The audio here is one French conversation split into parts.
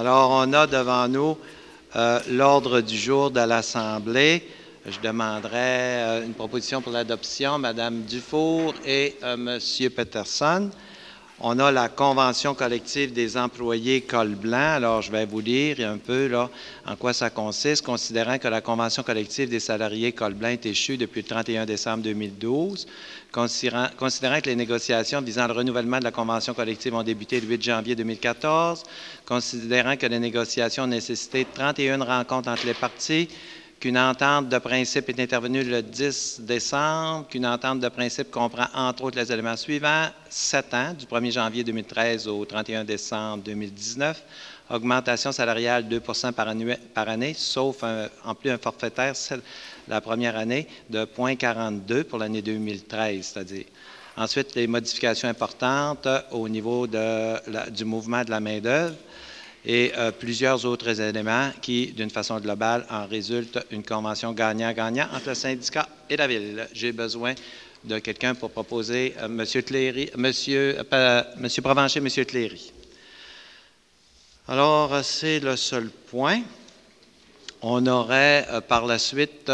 Alors, on a devant nous l'ordre du jour de l'Assemblée. Je demanderai une proposition pour l'adoption, Mme Dufour et M. Peterson. On a la Convention collective des employés Col Blanc. Alors, je vais vous lire un peu là, en quoi ça consiste. Considérant que la Convention collective des salariés Col Blanc est échue depuis le 31 décembre 2012, considérant que les négociations visant le renouvellement de la Convention collective ont débuté le 8 janvier 2014, considérant que les négociations ont nécessité 31 rencontres entre les parties, qu'une entente de principe est intervenue le 10 décembre, qu'une entente de principe comprend entre autres les éléments suivants: 7 ans, du 1er janvier 2013 au 31 décembre 2019, augmentation salariale 2 par année, sauf en plus un forfaitaire la première année de 0,42 pour l'année 2013, c'est-à-dire. Ensuite, les modifications importantes au niveau du mouvement de la main-d'œuvre, et plusieurs autres éléments qui, d'une façon globale, en résulte une convention gagnant-gagnant entre le syndicat et la Ville. J'ai besoin de quelqu'un pour proposer M. Provencher, M. Cléry. Alors, c'est le seul point. On aurait par la suite,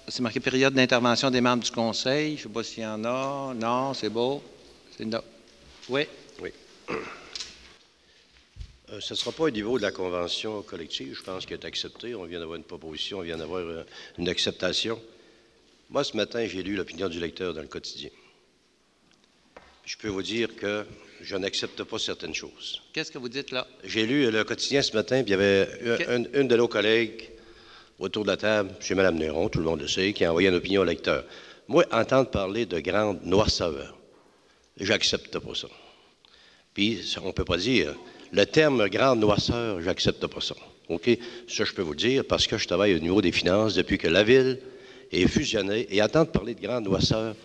c'est marqué période d'intervention des membres du Conseil. Je ne sais pas s'il y en a. Non, c'est beau. Oui. Oui. Ce ne sera pas au niveau de la convention collective, je pense, qui est acceptée. On vient d'avoir une proposition, on vient d'avoir une acceptation. Moi, ce matin, j'ai lu l'opinion du lecteur dans le quotidien. Je peux vous dire que je n'accepte pas certaines choses. Qu'est-ce que vous dites là? J'ai lu le quotidien ce matin, puis il y avait une de nos collègues autour de la table, chez Mme Néron, tout le monde le sait, qui a envoyé une opinion au lecteur. Moi, entendre parler de grande noirceur, j'accepte pas ça. Puis, on ne peut pas dire... Le terme « grande noirceur », j'accepte pas ça. OK? Ça, je peux vous le dire parce que je travaille au niveau des finances depuis que la Ville est fusionnée. Et entendre parler de grande noirceur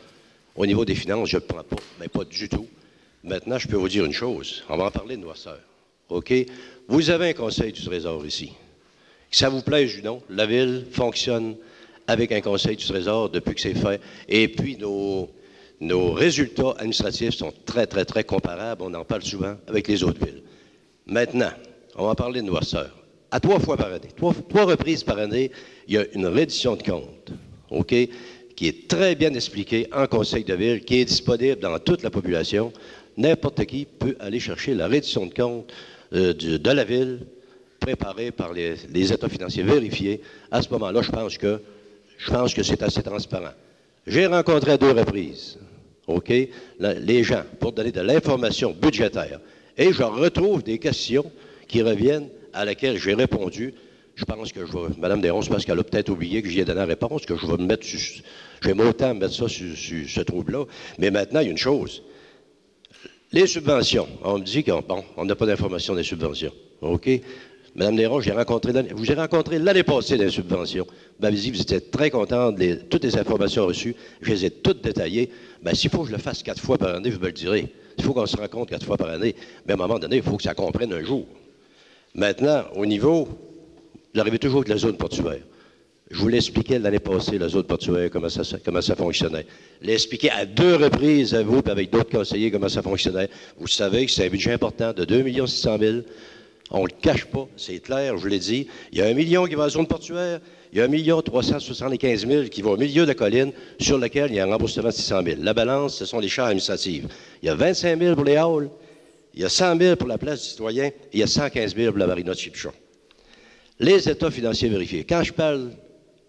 au niveau des finances, je ne prends pas. Mais pas du tout. Maintenant, je peux vous dire une chose. On va en parler de noirceur. OK? Vous avez un Conseil du Trésor ici. Que ça vous plaise ou non, la Ville fonctionne avec un Conseil du Trésor depuis que c'est fait. Et puis, nos résultats administratifs sont très, très, très comparables. On en parle souvent avec les autres villes. Maintenant, on va parler de noirceur. À 3 fois par année, 3 reprises par année, il y a une reddition de compte, OK, qui est très bien expliquée en Conseil de ville, qui est disponible dans toute la population. N'importe qui peut aller chercher la reddition de compte de la Ville, préparée par les états financiers vérifiés. À ce moment-là, je pense que c'est assez transparent. J'ai rencontré à 2 reprises, OK, les gens pour donner de l'information budgétaire. Et je retrouve des questions qui reviennent à laquelle j'ai répondu. Je pense que Mme Néron, c'est parce qu'elle a peut-être oublié que j'y ai donné la réponse, que je vais me mettre j'aime autant mettre ça sur ce trouble-là. Mais maintenant, il y a une chose. Les subventions. On me dit qu'on n'a pas d'information des subventions. OK? Mme Néron, je vous ai rencontré l'année passée des subventions. Vous m'avez dit que vous étiez très content de toutes les informations reçues. Je les ai toutes détaillées. Bien, s'il faut que je le fasse 4 fois par année, vous me le direz. Il faut qu'on se rencontre 4 fois par année. Mais à un moment donné, il faut que ça comprenne un jour. Maintenant, au niveau, vous arrivez toujours avec la zone portuaire. Je vous l'expliquais l'année passée, la zone portuaire, comment ça fonctionnait. Je l'ai expliqué à 2 reprises à vous, puis avec d'autres conseillers, comment ça fonctionnait. Vous savez que c'est un budget important de 2 600 000. On ne le cache pas, c'est clair, je vous l'ai dit. Il y a 1 million qui va à la zone portuaire, il y a 1 375 000 qui va au milieu de la colline, sur lequel il y a un remboursement de 600 000. La balance, ce sont les charges administratives. Il y a 25 000 pour les halls, il y a 100 000 pour la place du citoyen, et il y a 115 000 pour la marina de Chipchon. Les états financiers vérifiés. Quand je parle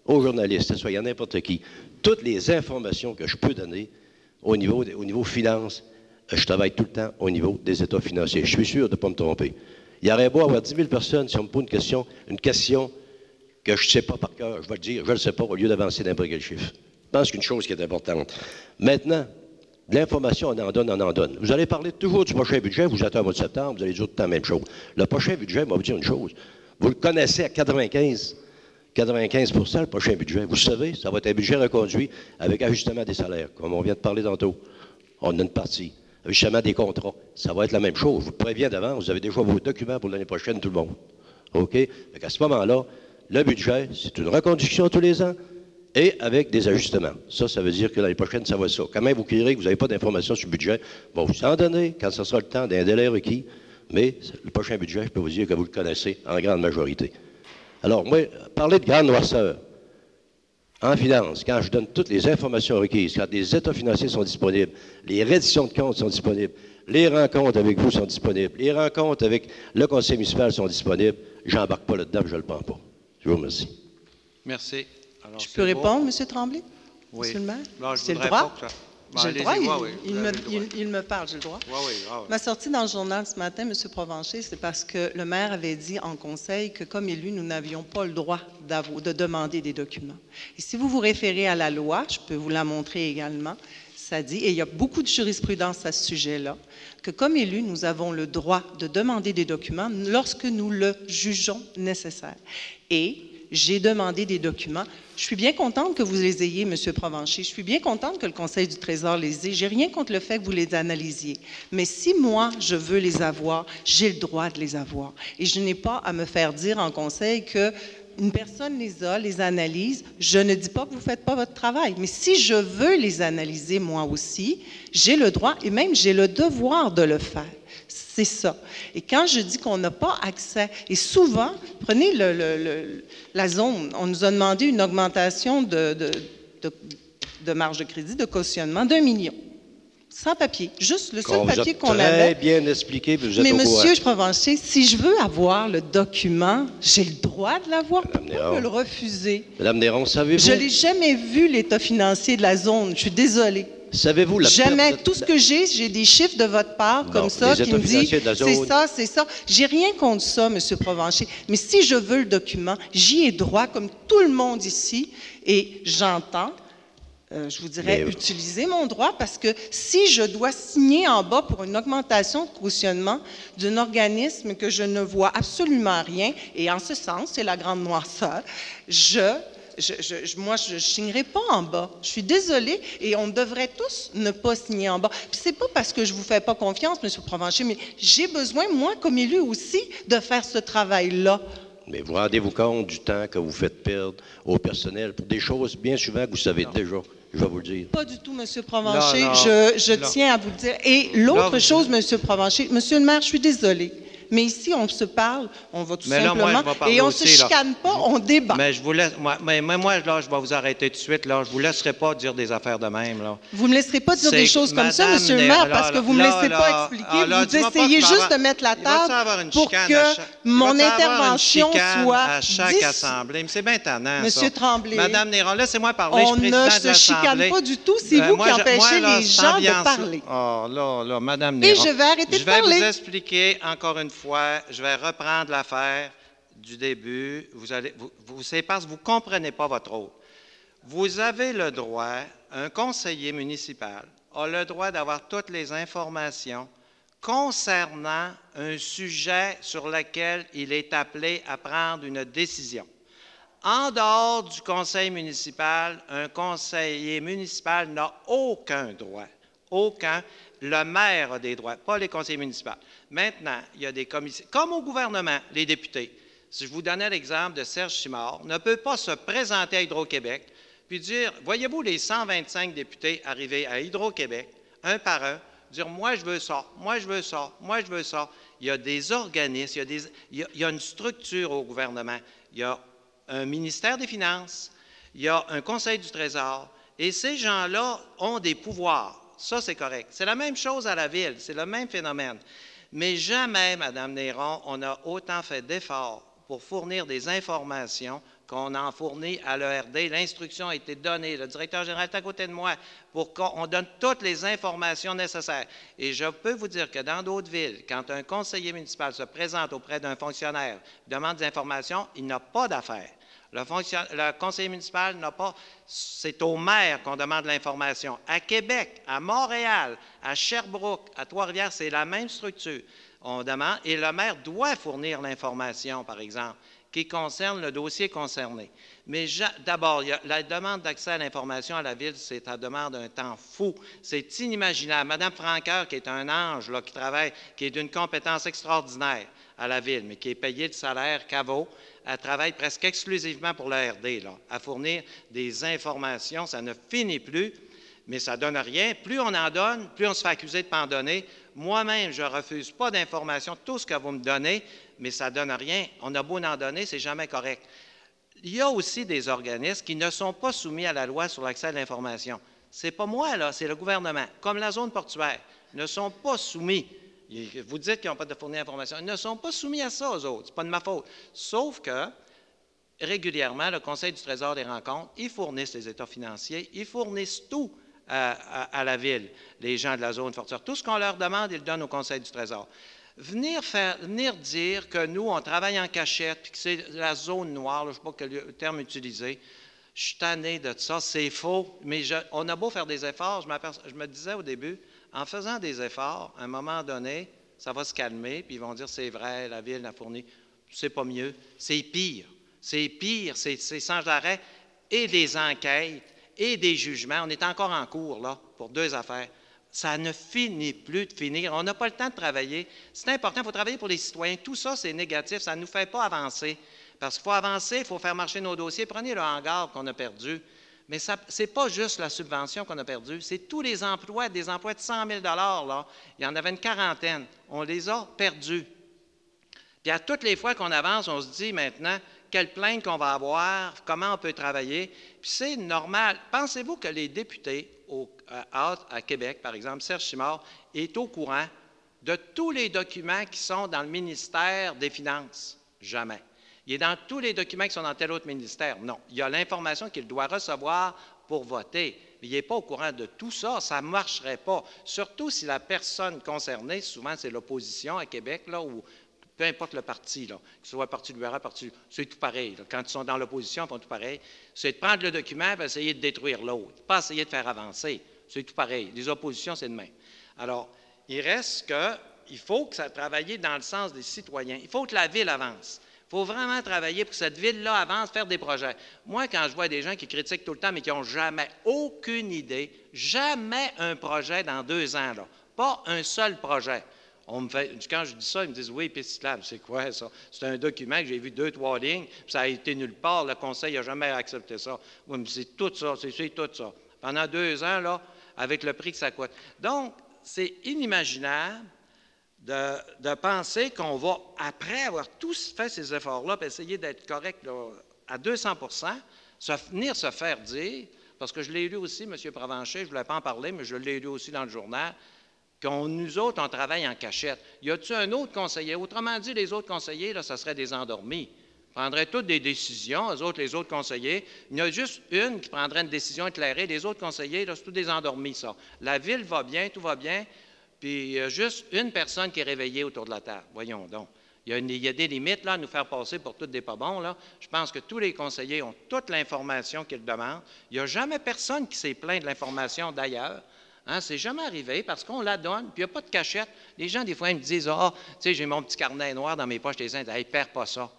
aux journalistes, soit il y a n'importe qui, toutes les informations que je peux donner au niveau finances, je travaille tout le temps au niveau des états financiers. Je suis sûr de ne pas me tromper. Il y aurait beau avoir 10 000 personnes, si on me pose une question que je ne sais pas par cœur, je vais le dire, je ne le sais pas, au lieu d'avancer n'importe quel chiffre. Je pense qu'une chose qui est importante. Maintenant, de l'information, on en donne. Vous allez parler toujours du prochain budget, vous attendez au mois de septembre, vous allez dire tout le temps la même chose. Le prochain budget, moi, vous dire une chose. Vous le connaissez à 95 le prochain budget. Vous savez, ça va être un budget reconduit avec ajustement des salaires, comme on vient de parler tantôt. On a une partie. Ajustement des contrats. Ça va être la même chose. Je vous préviens d'avance, vous avez déjà vos documents pour l'année prochaine, tout le monde. OK? À ce moment-là, le budget, c'est une reconduction tous les ans et avec des ajustements. Ça veut dire que l'année prochaine, ça va ça. Quand même, vous crierez que vous n'avez pas d'informations sur le budget, bon, vous en donner quand ce sera le temps d'un délai requis. Mais le prochain budget, je peux vous dire que vous le connaissez en grande majorité. Alors, moi, parler de grande noirceur, en finance, quand je donne toutes les informations requises, quand les états financiers sont disponibles, les redditions de comptes sont disponibles, les rencontres avec vous sont disponibles, les rencontres avec le conseil municipal sont disponibles, j'embarque pas là-dedans, je ne le prends pas. Je vous remercie. Merci. Alors, Je peux répondre, M. Tremblay? Oui. Monsieur le maire? Non, je C'est le voudrais droit? pas que ça... J'ai le droit, il il me parle, j'ai le droit. Oui, oui, oui. Ma sortie dans le journal ce matin, M. Provencher, c'est parce que le maire avait dit en conseil que, comme élu, nous n'avions pas le droit de demander des documents. Et si vous vous référez à la loi, je peux vous la montrer également, ça dit, et il y a beaucoup de jurisprudence à ce sujet-là, que comme élu, nous avons le droit de demander des documents lorsque nous le jugeons nécessaire. Et j'ai demandé des documents. Je suis bien contente que vous les ayez, M. Provencher. Je suis bien contente que le Conseil du Trésor les ait. Je n'ai rien contre le fait que vous les analysiez. Mais si moi, je veux les avoir, j'ai le droit de les avoir. Et je n'ai pas à me faire dire en Conseil que une personne les a, les analyse. Je ne dis pas que vous ne faites pas votre travail. Mais si je veux les analyser moi aussi, j'ai le droit et même j'ai le devoir de le faire. C'est ça. Et quand je dis qu'on n'a pas accès, et souvent, prenez la zone, on nous a demandé une augmentation de marge de crédit, de cautionnement d'1 million. Sans papier. Juste le seul papier qu'on avait. Très bien expliqué, puis vous êtes mais au courant. monsieur Provencher, si je veux avoir le document, j'ai le droit de l'avoir. Madame Pourquoi Néron. me le refuser? Madame Néron, savez-vous... Je n'ai jamais vu l'état financier de la zone. Je suis désolée. Savez-vous la Jamais. perte... Tout ce que j'ai des chiffres de votre part Non, comme ça les qui me états dit financiers de la zone. c'est ça. J'ai rien contre ça, M. Provencher. Mais si je veux le document, j'y ai droit comme tout le monde ici et j'entends. Je vous dirais, utiliser mon droit parce que si je dois signer en bas pour une augmentation de cautionnement d'un organisme que je ne vois absolument rien, et en ce sens, c'est la grande noirceur, moi, je ne signerai pas en bas. Je suis désolée et on devrait tous ne pas signer en bas. Puis c'est pas parce que je ne vous fais pas confiance, M. Provencher, mais j'ai besoin, moi, comme élu aussi, de faire ce travail-là. Mais vous rendez-vous compte du temps que vous faites perdre au personnel pour des choses bien souvent que vous savez déjà. Je vais vous le dire. Pas du tout, M. Provencher. Non, je tiens à vous le dire. Et l'autre chose, M. Provencher, Monsieur le maire, je suis désolée. Mais ici, on se parle, on va tout simplement, et on ne se chicane pas, on débat. Mais je vous laisse, moi, là, je vais vous arrêter tout de suite. Là, je vous laisserai pas dire des affaires de même. Là. Vous ne me laisserez pas dire des choses comme ça, Monsieur le maire, parce que vous ne me laissez pas expliquer. Vous essayez juste de mettre la table pour que mon intervention soit à chaque assemblée. Mais c'est bien tannant, Monsieur Tremblay. Madame Néron, laissez-moi parler. On ne se chicane pas du tout. C'est vous qui empêchez les gens de parler. Oh, là, Madame Néron. Et je vais arrêter de parler. Je vais vous expliquer encore une fois. Je vais reprendre l'affaire du début. C'est parce que vous ne comprenez pas votre rôle. Vous avez le droit, un conseiller municipal a le droit d'avoir toutes les informations concernant un sujet sur lequel il est appelé à prendre une décision. En dehors du conseil municipal, un conseiller municipal n'a aucun droit, aucun. Le maire a des droits, pas les conseillers municipaux. Maintenant, il y a des commissions, comme au gouvernement, les députés. Si je vous donnais l'exemple de Serge Simard, ne peut pas se présenter à Hydro-Québec puis dire, voyez-vous les 125 députés arrivés à Hydro-Québec, un par un, dire, moi je veux ça, moi je veux ça, moi je veux ça. Il y a des organismes, il y a une structure au gouvernement. Il y a un ministère des Finances, il y a un conseil du Trésor, et ces gens-là ont des pouvoirs. Ça, c'est correct. C'est la même chose à la ville, c'est le même phénomène. Mais jamais, Mme Néron, on a autant fait d'efforts pour fournir des informations qu'on en fournit à l'ERD. L'instruction a été donnée, le directeur général est à côté de moi, pour qu'on donne toutes les informations nécessaires. Et je peux vous dire que dans d'autres villes, quand un conseiller municipal se présente auprès d'un fonctionnaire, demande des informations, il n'a pas d'affaires. Le conseiller municipal n'a pas, c'est au maire qu'on demande l'information. À Québec, à Montréal, à Sherbrooke, à Trois-Rivières, c'est la même structure. On demande, et le maire doit fournir l'information, par exemple, qui concerne le dossier concerné. Mais d'abord, la demande d'accès à l'information à la ville, c'est à demande d'un temps fou. C'est inimaginable. Mme Franqueur, qui est un ange, là, qui travaille, qui est d'une compétence extraordinaire à la ville, mais qui est payée le salaire caveau, elle travaille presque exclusivement pour l'ARD, là, à fournir des informations. Ça ne finit plus. mais ça ne donne rien. Plus on en donne, plus on se fait accuser de ne pas en donner. Moi-même, je ne refuse pas d'informations, tout ce que vous me donnez, mais ça ne donne rien. On a beau en donner, c'est jamais correct. Il y a aussi des organismes qui ne sont pas soumis à la loi sur l'accès à l'information. Ce n'est pas moi, là, c'est le gouvernement, comme la zone portuaire, ne sont pas soumis. Vous dites qu'ils n'ont pas de fournir d'informations. Ils ne sont pas soumis à ça, eux autres. Ce n'est pas de ma faute. Sauf que, régulièrement, le Conseil du Trésor les rencontre, ils fournissent les états financiers, ils fournissent tout à la Ville, les gens de la zone portuaire. Tout ce qu'on leur demande, ils le donnent au Conseil du Trésor. Venir dire que nous, on travaille en cachette, puis que c'est la zone noire, là, je ne sais pas quel terme utiliser, je suis tanné de ça, c'est faux, mais on a beau faire des efforts, je me disais au début, en faisant des efforts, à un moment donné, ça va se calmer, puis ils vont dire c'est vrai, la Ville l'a fourni, c'est pas mieux, c'est pire, c'est sans arrêt, et des enquêtes, et des jugements, on est encore en cours, là, pour 2 affaires. Ça ne finit plus de finir. On n'a pas le temps de travailler. C'est important, il faut travailler pour les citoyens. Tout ça, c'est négatif, ça ne nous fait pas avancer. Parce qu'il faut avancer, il faut faire marcher nos dossiers. Prenez le hangar qu'on a perdu. Mais ce n'est pas juste la subvention qu'on a perdue, c'est tous les emplois, des emplois de 100 000 là. Il y en avait une quarantaine. On les a perdus. Puis à toutes les fois qu'on avance, on se dit maintenant, quelle plainte qu'on va avoir, comment on peut travailler. Puis c'est normal. Pensez-vous que les députés à Québec, par exemple, Serge Simard, est au courant de tous les documents qui sont dans le ministère des Finances? Jamais. Il est dans tous les documents qui sont dans tel autre ministère? Non. Il y a l'information qu'il doit recevoir pour voter. Mais il n'est pas au courant de tout ça. Ça ne marcherait pas. Surtout si la personne concernée, souvent c'est l'opposition à Québec, là, ou peu importe le parti, là, que ce soit le Parti libéral, c'est tout pareil. Là. Quand ils sont dans l'opposition, ils font tout pareil. C'est de prendre le document et essayer de détruire l'autre, pas essayer de faire avancer. C'est tout pareil. Les oppositions, c'est de même. Alors, il reste qu'il faut que ça travaille dans le sens des citoyens. Il faut que la Ville avance. Il faut vraiment travailler pour que cette Ville-là avance, faire des projets. Moi, quand je vois des gens qui critiquent tout le temps, mais qui n'ont jamais aucune idée, jamais un projet dans 2 ans, là. Pas un seul projet. Quand je dis ça, ils me disent « Oui, piste cyclable, c'est quoi ça? » C'est un document que j'ai vu 2-3 lignes, puis ça a été nulle part. Le Conseil n'a jamais accepté ça. Oui, mais c'est tout ça, c'est tout ça. Pendant 2 ans, là, avec le prix que ça coûte. Donc, c'est inimaginable de penser qu'on va, après avoir tous fait ces efforts-là, puis essayer d'être correct là, à 200 venir se faire dire, parce que je l'ai lu aussi, M. Provencher, je ne voulais pas en parler, mais je l'ai lu aussi dans le journal, nous autres, on travaille en cachette. Y a-t-il un autre conseiller? Autrement dit, les autres conseillers, là, ça serait des endormis. Ils prendraient toutes des décisions, les autres conseillers. Il y en a juste une qui prendrait une décision éclairée. Les autres conseillers, là, c'est tous des endormis, ça. La Ville va bien, tout va bien, puis il y a juste une personne qui est réveillée autour de la table. Voyons donc. Il y a des limites, là, à nous faire passer pour tous des pas bons, là. Je pense que tous les conseillers ont toute l'information qu'ils demandent. Il n'y a jamais personne qui s'est plaint de l'information d'ailleurs. Hein, c'est jamais arrivé parce qu'on la donne, puis il n'y a pas de cachette. Les gens, des fois, ils me disent « Ah, tu sais, j'ai mon petit carnet noir dans mes poches, les uns, hey, perds pas ça. »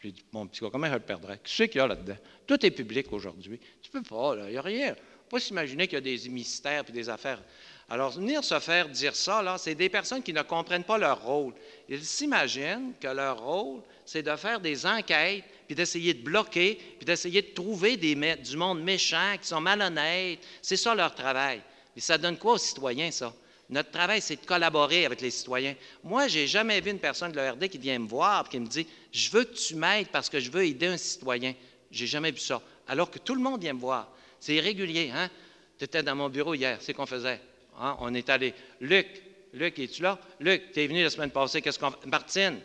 J'ai dit « Mon petit gars, comment je le perdrais? Qu'est-ce qu'il y a là-dedans? Tout est public aujourd'hui. Tu peux pas, là, il n'y a rien. Il ne faut pas s'imaginer qu'il y a des mystères puis des affaires. » Alors, venir se faire dire ça, là, c'est des personnes qui ne comprennent pas leur rôle. Ils s'imaginent que leur rôle, c'est de faire des enquêtes, puis d'essayer de bloquer, puis d'essayer de trouver du monde méchant, qui sont malhonnêtes. C'est ça leur travail. Mais ça donne quoi aux citoyens, ça? Notre travail, c'est de collaborer avec les citoyens. Moi, je n'ai jamais vu une personne de l'ORD qui vient me voir et qui me dit « Je veux que tu m'aides parce que je veux aider un citoyen. » Je n'ai jamais vu ça. Alors que tout le monde vient me voir. C'est irrégulier, hein? Tu étais dans mon bureau hier, c'est qu'on faisait. Hein? On est allé. Luc, es-tu là? Luc, tu es venu la semaine passée, qu'est-ce qu'on fait? Martine,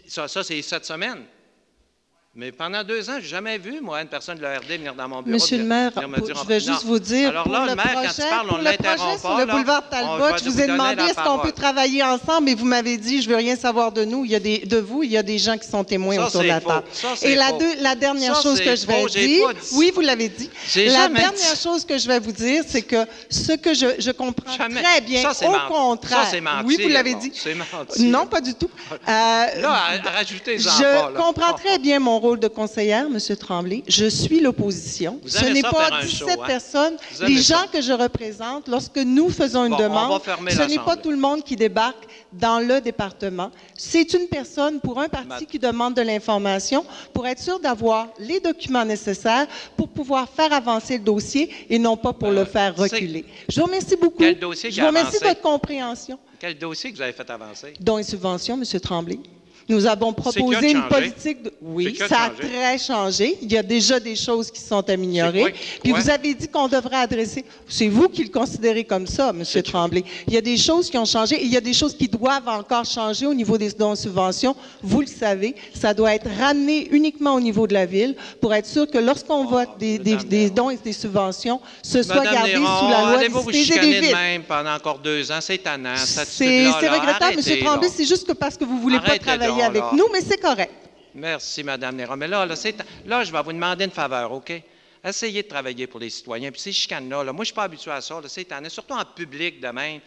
ça c'est cette semaine. Mais pendant 2 ans, je n'ai jamais vu, moi, une personne de l'ORD venir dans mon bureau. Monsieur le maire, je vais juste vous dire, alors là, le maire, quand tu parles, on ne l'interrompt pas. Sur le boulevard Talbot, je vous ai demandé est-ce qu'on peut travailler ensemble et vous m'avez dit, je ne veux rien savoir de nous. Il y a des gens qui sont témoins autour de la table. Et la dernière chose que je vais dire, oui, vous l'avez dit. La dernière chose que je vais vous dire, c'est que ce que je comprends très bien, au contraire. Ça, c'est menti. Oui, vous l'avez dit. C'est menti. Non, pas du tout. Là, rajoutez-en pas. Je comprends très bien mon rôle de conseillère, M. Tremblay. Je suis l'opposition. Vous Ce aimez n'est ça pas faire un 17 show, hein? personnes. Vous aimez Les gens ça. que je représente, lorsque nous faisons une Bon, on va demande, fermer ce n'est pas l'Assemblée. tout le monde qui débarque dans le département. C'est une personne pour un parti qui demande de l'information pour être sûr d'avoir les documents nécessaires pour pouvoir faire avancer le dossier et non pas pour le faire reculer. Je vous remercie beaucoup. Quel dossier Je qui vous a remercie de avancé? votre compréhension. Quel dossier que vous avez fait avancer? Dons et subventions, M. Tremblay. Nous avons C'est proposé qui a une changé? politique. C'est Oui, qui a ça a changé? très changé. Il y a déjà des choses qui sont améliorées. C'est quoi? Puis Ouais. vous avez dit qu'on devrait adresser. C'est vous qui le considérez comme ça, M. Tremblay. Il y a des choses qui ont changé et il y a des choses qui doivent encore changer au niveau des dons et subventions. Vous le savez, ça doit être ramené uniquement au niveau de la ville pour être sûr que lorsqu'on vote des dons et des subventions, ce soit Madame gardé Néron, sous la loi allez-vous des vous cités et des chicaner de villes. même pendant encore 2 ans? C'est tannant, cette C'est attitude-là, là. regrettable, Arrêtez, M. Tremblay. là. C'est juste que parce que vous ne voulez pas Arrêtez travailler donc, avec là. nous, mais c'est correct. Merci, Mme Néron. Mais là, je vais vous demander une faveur, OK? Essayez de travailler pour les citoyens. Puis ces chicanes-là, moi, je ne suis pas habitué à ça. Là, c'est tannant, surtout en public de même.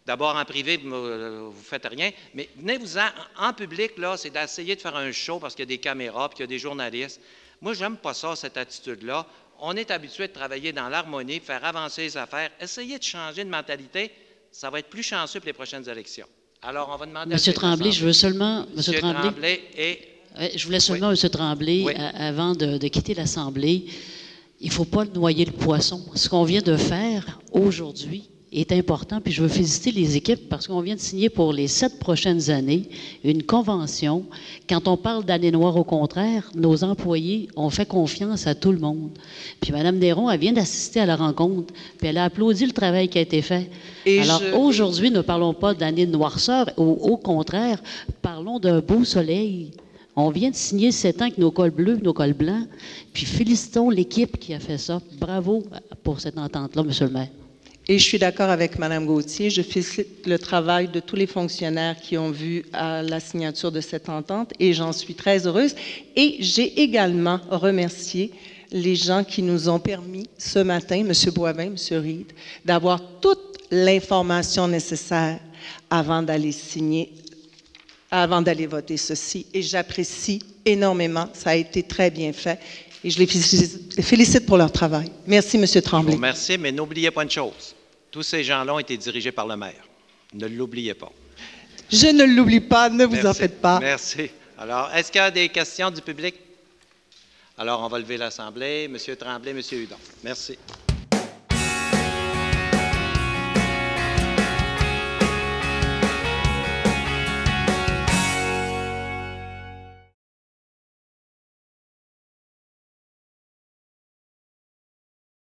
D'abord, en privé, vous ne faites rien. Mais venez-vous-en en public, là, c'est d'essayer de faire un show parce qu'il y a des caméras puis qu'il y a des journalistes. Moi, j'aime pas ça, cette attitude-là. On est habitué de travailler dans l'harmonie, faire avancer les affaires. Essayez de changer de mentalité. Ça va être plus chanceux pour les prochaines élections. Alors, on va demander Monsieur Tremblay, je veux seulement... Monsieur Tremblay et... Je voulais seulement, M. Tremblay, Oui. avant de quitter l'Assemblée, il ne faut pas noyer le poisson. Ce qu'on vient de faire aujourd'hui est important, puis je veux féliciter les équipes parce qu'on vient de signer pour les 7 prochaines années une convention. Quand on parle d'année noire, au contraire, nos employés ont fait confiance à tout le monde. Puis Mme Néron, elle vient d'assister à la rencontre, puis elle a applaudi le travail qui a été fait. Et Alors aujourd'hui, ne parlons pas d'année de noirceur, au contraire, parlons d'un beau soleil. On vient de signer 7 ans avec nos cols bleus, nos cols blancs, puis félicitons l'équipe qui a fait ça. Bravo pour cette entente-là, M. le maire. Et je suis d'accord avec Mme Gauthier. Je félicite le travail de tous les fonctionnaires qui ont vu à la signature de cette entente et j'en suis très heureuse. Et j'ai également remercié les gens qui nous ont permis ce matin, M. Boivin, M. Reed, d'avoir toute l'information nécessaire avant d'aller signer, avant d'aller voter ceci. Et j'apprécie énormément. Ça a été très bien fait. Et je les félicite pour leur travail. Merci, M. Tremblay. Bon, merci, mais n'oubliez pas une chose. Tous ces gens-là ont été dirigés par le maire. Ne l'oubliez pas. Je ne l'oublie pas, ne vous en Merci. faites pas. Merci. Alors, est-ce qu'il y a des questions du public? Alors, on va lever l'Assemblée. M. Tremblay, M. Hudon. Merci.